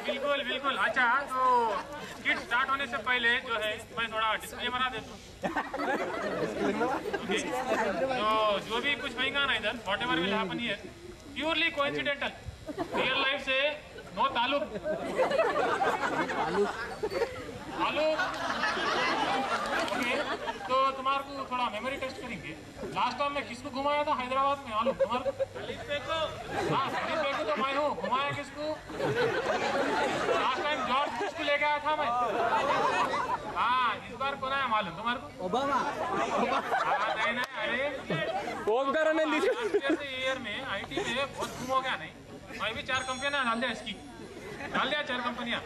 बिल्कुल बिल्कुल। अच्छा तो किट स्टार्ट होने से पहले जो है मैं थोड़ा डिस्क्लेमर बना देता हूँ। तो जो भी कुछ होगा ना इधर what ever will happen here purely coincidental, real life से नो ताल्लुक। ओके तो तुम्हारे को थोड़ा मेमोरी टेस्ट करेंगे। लास्ट टाइम मैं किसको घुमाया था हैदराबाद में मालूम तुम्हारे को? हाँ सलीम बेग तो मैं हूँ। घुमाया किसको? लास्ट टाइम जॉर्ज बुश को लेके आया था मैं। हाँ इस बार कौन आया मालूम तुम्हारे को? ओबामा। नहीं नहीं अरे ईयर में आईटी में बहुत घूम हो गया नहीं। मैं भी 4 कंपनियां डाल दिया इसकी, डाल दिया 4 कंपनियां।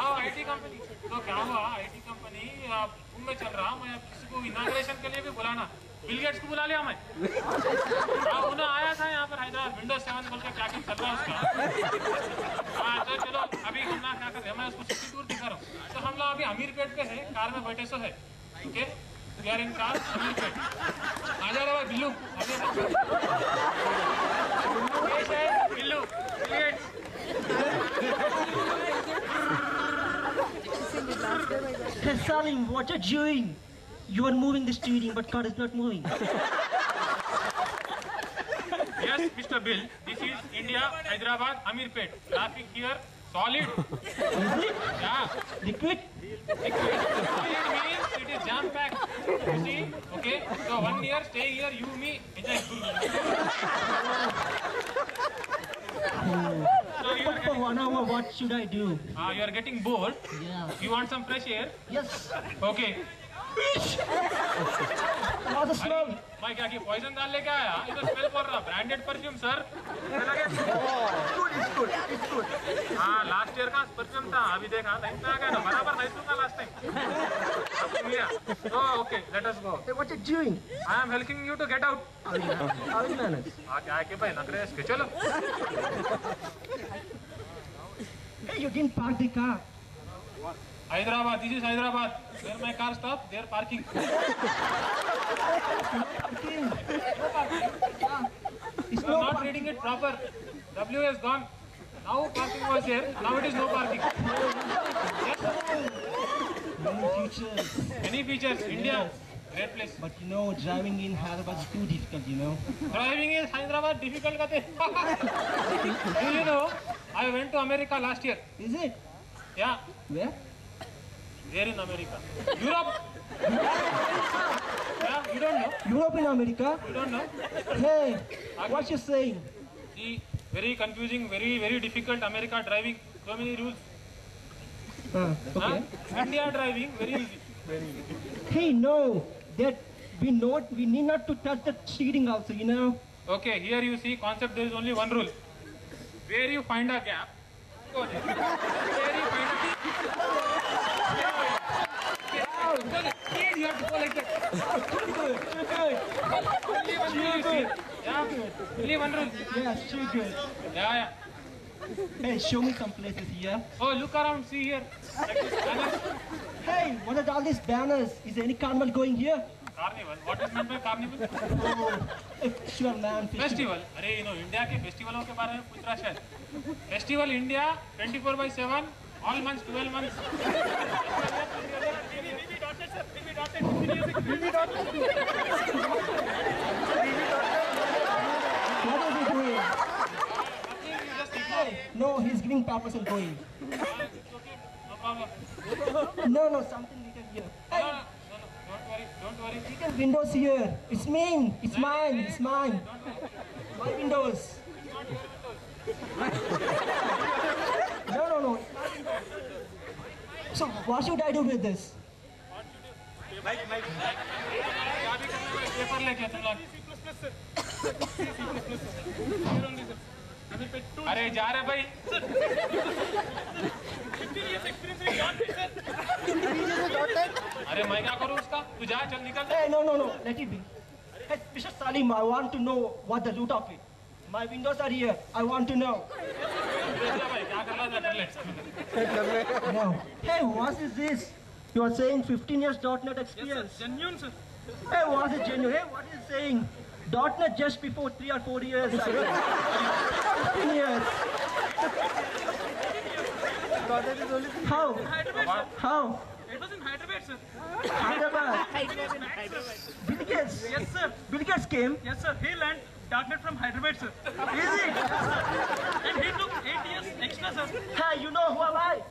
हाँ आईटी कंपनी तो क्या हुआ, आईटी कंपनी घूम में चल रहा। मैं किसी को इनॉग्रेशन के लिए भी बुलाना, बिल गेट्स को बुला लिया मैं। हाँ उन्हें आया था यहाँ पर हैदराबाद विंडोज 7 बोल के क्या चल रहा है उसका। हाँ तो चलो अभी हम ना क्या कर रहे हैं, मैं उसको सिटी टूर दिखा रहा हूँ। तो हम लोग अभी अमीरपेट पे है, कार में बैठे सो है। Okay we are in car Ameerpet. आ जा रहा है Billu, Billu Hey Salim, what are you doing? You are moving the steering, but car is not moving. Yes, Mr. Bill. This is India, Hyderabad, Amirpet. Traffic here, solid. Is it? Yeah. Liquid? Liquid. Solid means it is jam packed. You see? Okay. So 1 year stay here, you me enjoy. So you But for 1 hour, what should I do? you are getting bored. Yeah. You want some fresh air? Yes. Okay. What a smell? मैं क्या कि poison डाल लेके आया, इधर smell पड़ रहा। Branded perfume sir. हाँ लास्ट ईयर का परफ्यूम था, अभी देखा नहीं था क्या ना, बराबर नहीं सुना last time. Okay let us go. Hey, what are you doing? I am helping you to get out. How is manners? हाँ क्या है कि भाई नखरे इसके चलो। Hey, you didn't park the car. Hyderabad, this is Hyderabad. Where my car stop, they are parking. It's You are not reading it proper. W is gone. Now parking was here. Now it is no parking. Yes. Many features. Many features. India, great place. But you know, driving in Hyderabad is too difficult, you know. Driving is Hyderabad difficult kate. Do you know? I went to America last year. Is it? Yeah. Where? Where in America? Europe. Yeah, you don't know. Europe in America? You don't know. Hey, what you saying? See, very confusing, very difficult. America driving, so many rules. Okay. Huh? India driving, very easy. Hey, no, that we need not to touch the steering also, you know. Okay, here you see concept. There is only one rule. Where you find a gap, go there. Where you find a you have to go like that. Only one rule you see. Yeah, only one rule. Yeah, sure good. Yeah. Hey, show me some places here. Oh, look around, see here. Like this banners. Hey, what are all these banners? Is there any carnival going here? Carnival. What is meant by carnival? Oh, sure man. Festival. अरे you know India के फेस्टिवलों के बारे में पूछ रहा शायद। Festival India 24/7 all months 12 months. What is he doing? No, he's giving papers and going. Okay, no problem. No, something we can hear. No, don't worry. We can windows here. It's mine. It's mine. It's mine. My windows. No. So what should I do with this? Paper लेके तुम लोग। अरे जा रहे भाई। अरे मैं क्या करूँ उसका? तू जा चल निकल। Hey, no. Let it be. Hey, Mr. Salim, I want to know what the root of it. My windows are here. I want to know. भाई क्या कर रहा था tablet? No. Hey, what is this? You are saying 15 years .NET experience. Genuine sir. Hey, what is genuine? Hey, what is saying? .NET just before 3 or 4 years. 15 years. How? Hyderabad, sir. How? It was in Hyderabad, sir. Hyderabad. Bill Gates. Yes, sir. Bill Gates came. Yes, sir. He learned .NET from Hyderabad, sir. Is it? And he took 8 years extra, sir. Hey, you know who am I?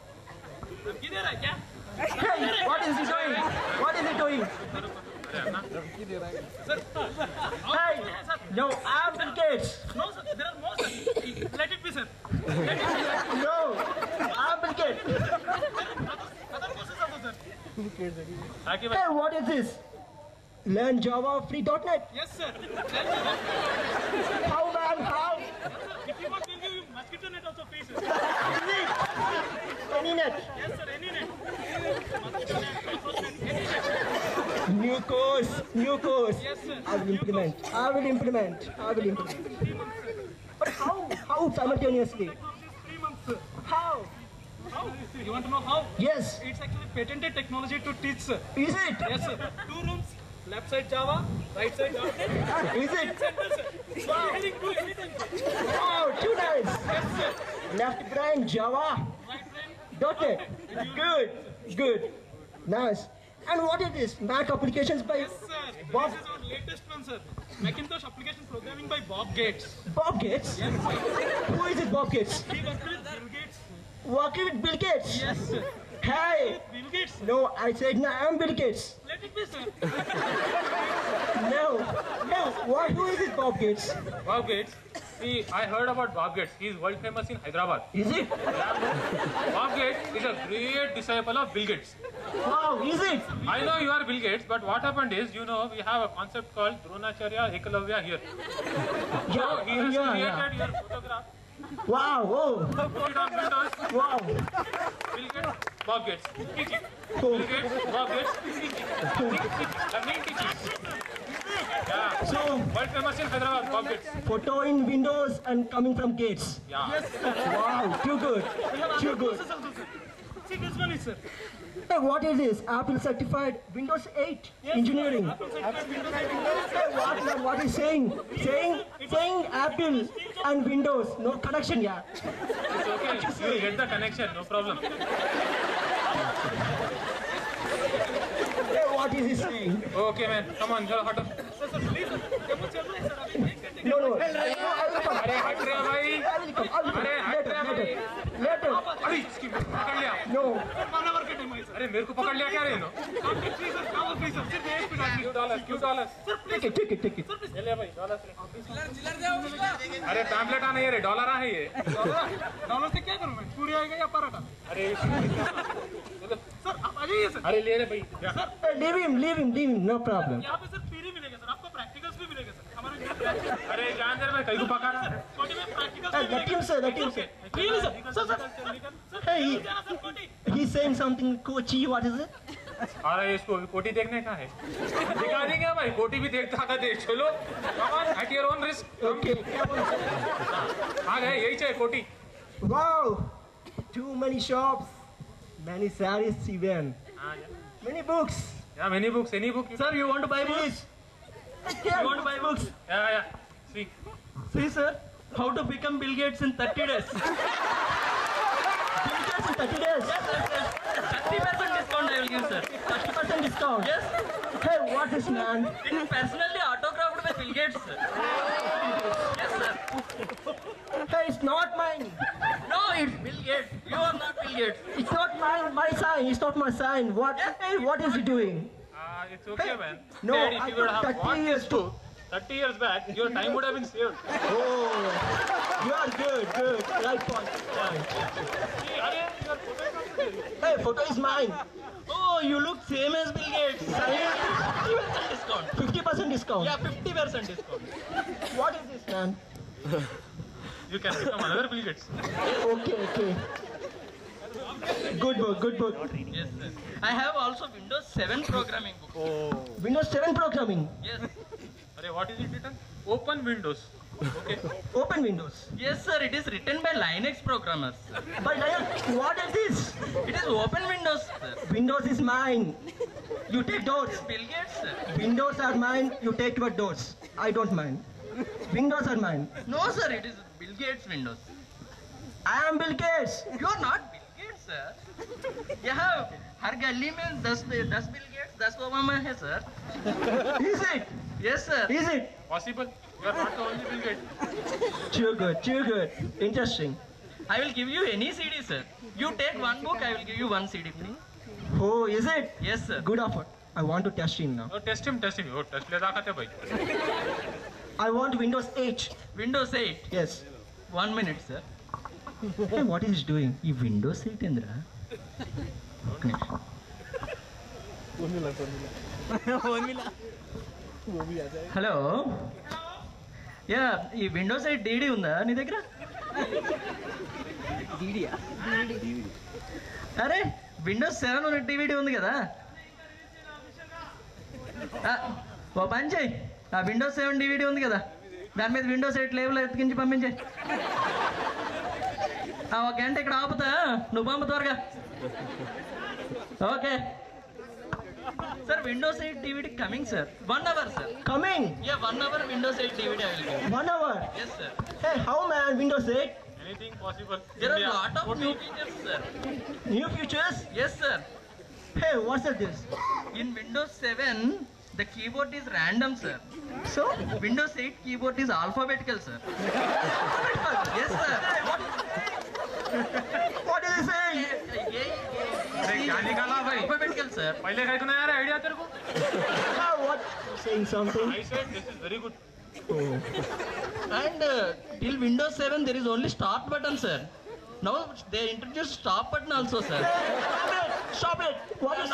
किधर है क्या? Hey, what is he doing? What is he doing? Hey, no, I'm Bill Gates. No, sir. There are more, sir. Let it be, sir. No, I'm Bill Gates. Other courses also, sir. Hey, what is this? Learn Java free.net. Yes, sir. How, man? How? If you want, we'll give you mosquito net also free, sir. Is it? Any net? Yes, sir. Any net. Mosquito net, Microsoft net, any net. New course, new course. Yes, sir. I will implement. I will implement. I will implement. 3 months, sir. But how? How simultaneously? Course is 3 months, sir. How? How? You want to know how? Yes. It's actually patented technology to teach, sir. Is it? Yes, sir. 2 rooms. Left side Java, right side Java. Is it? Center, sir. Wow. Do anything, sir. Wow, too nice. Yes, sir. Left brain Java. Right brain. .NET. Good. Good. Nice. And what is this? Mac applications by Yes, sir. Bob, This is our latest one, sir. Macintosh application programming by Bob Gates. Bob Gates? Yes, sir. Who is it, Bob Gates? He worked with Bill Gates. Working with Bill Gates? Yes, sir. Hey! Bill Gates. No, I said no, I'm Bill Gates. Let it be, sir. No. No, what? Who is it, Bob Gates? Bob Gates. See, I heard about Bob Gates. He is world famous in Hyderabad. Is it? Bob Gates is a great disciple of Bill Gates. Wow, is it? I know you are Bill Gates, but what happened is, you know, we have a concept called Dronacharya Ekalavya here. So he has created your photograph. Wow, oh, Put it on Windows. wow. Bill Gates, Bob Gates. Teaching. Oh. Bill Gates, Bob Gates. Teaching. Learning, teaching. Yeah. So, World famous in Hyderabad, Bob Gates. photo in Windows and coming from Gates. Yeah. Wow, too good. Too good. This is also, sir. See, this one is, sir. Hey, what is this? Apple certified Windows 8 engineering. Apple certified Windows 8. Hey, what is saying? Saying Apple and Windows, no connection, yeah. It's okay. You will get the connection, no problem. Hey, what is he saying? Okay, man. Come on, go hot up. Sir, sir, please, sir. Demo चल रहा है, sir. अभी एक घंटे No, no. I will come. अरे हट रहा भाई. I will come. I will come. अरे हट रहा भाई. Later. अरे इसकी पकड़ लिया. No. 1 hour का time है, sir. अरे मेरे को पकड़ लिया क्या रे नो? Come free, sir. Come free, sir. सिर्फ एक minute. $2. Sir, please. Take it. ले ले भाई $. अरे पैम्पलेट आ नहीं है रे, डॉलर आ है ये. डॉलर से क्या करूँ मैं? पूरी आएगा या पराठा? अरे सर, आप आ जाइए, सर. अरे ले ले भाई. Hey, leave him. No problem. यहाँ पे सर फ्री मिलेगा, सर. आपको प्रैक्टिकल्स भी मिलेगा, सर. हमारे यहाँ practical- अरे जान दे भाई कहीं को पकड़. कोटी में practicals Hey, भी let मिलेगा. him say. फ्री नहीं, सर. सर. Hey, जाना, सर, कोटी. he's saying something coachy. What is it? अरे इसको कोटी देखने का है. दिखा देंगे भाई, कोटी भी देखता था देख. चलो come on, at your own risk. Okay. आ गए यही चाहिए कोटी. Wow. Too many shops. Many sarees even. Many books. Yeah, many books, any book. Sir, you want to buy books? You want to buy books? Yeah. See. See, sir. How to become Bill Gates in 30 days. Bill Gates in 30 days. 30% discount I will give, sir. 30% discount. Yes. Hey, what is man? It is personally autographed by Bill Gates, sir. Yes, sir. Hey, it's not mine. No, it's Bill Gates. You are not Bill Gates. It's not my sign. It's not my sign. What? Hey, what is he doing? It's okay, man. No, Dad, if I you would got have 30 watched years this book 30 years back, your time would have been saved. Oh, you are good. Right point. See, अरे your photo is not there. Hey, photo is mine. Oh, you look same as Bill Gates. Sign 50% discount. 50% discount. Yeah, 50% discount. What is this, man? You can become another Bill Gates. Okay. Good book. Yes, sir. I have also Windows 7 programming book. Windows 7 programming. Yes. अरे what is it written? Open Windows. Okay. Open Windows. Yes, sir. It is written by Linux programmers. But what is this? It is open Windows, sir. Windows is mine. You take doors. Bill Gates, sir. Windows are mine. You take your doors. I don't mind. Windows are mine. No, sir. It is Bill Gates Windows. I am Bill Gates. You are not Bill Gates, sir यहाँ हर गली में 10 Bill Gates 10 Obama है sir. Is it? Yes sir. Is it? Possible. You are not the only Bill Gates. Too good. Interesting. I will give you any CD sir. You take one book, I will give you one CD free. Oh, is it? Yes sir. Good offer. I want to test him now. Oh, test him. Oh, test ले दाखते भाई. I want Windows 8. Windows 8. Yes. 1 minute sir. Hey, what is he doing? ಈ Windows 8 ಅಂದ್ರ hello yeah ఈ Windows 8 DD ఉందా నీ దగ్గర? అరే Windows 7 ఉన్న డివిడి ఉంది కదా, ఓ పని చేయి, ఆ విండోస్ 7 డివిడి ఉంది కదా దాని మీద విండోస్ 8 లేబుల్ ఎత్తికించి పంపించే. ఒక గంట ఇక్కడ ఆపుతా, నువ్వు పంపు త్వరగా. Okay sir, Windows 8 DVD coming sir. 1 hour sir. Coming? Yeah, 1 hour Windows 8 DVD I will give. 1 hour? Yes sir. Hey, how man? Windows 8? Anything possible. There are India. a lot of new features sir. New features? Yes sir. Hey, what's this? In Windows 7 the keyboard is random sir. So? Windows 8 keyboard is alphabetical sir. Yes sir. What is he saying? अरे क्या निकाला भाई? Alphabetical sir. पहले काय को नहीं आ रहा idea तेरे को? What? Saying something? I said this is very good. Oh. And till Windows 7 there is only start button sir. Now they introduced stop button also sir. Stop it! What is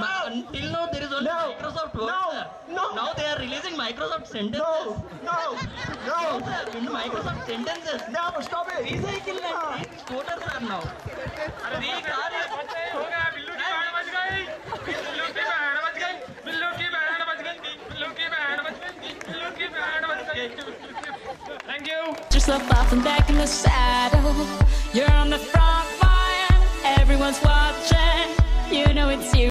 Now until now there is only No. Microsoft Word No. sir. No. Now they are releasing Microsoft sentences. No! No sir, in Microsoft sentences. No, stop it! Recycle and scooters are now. Three car हो गया, बिल्लू की band बज गई. बिल्लू की band बज गई. बिल्लू की band बज गई. बिल्लू की बैंड बज गई. बिल्लू की बैंड बज गई. Thank you. Yourself off and back in the saddle. You're on the front line. Everyone's watching. You know it's you.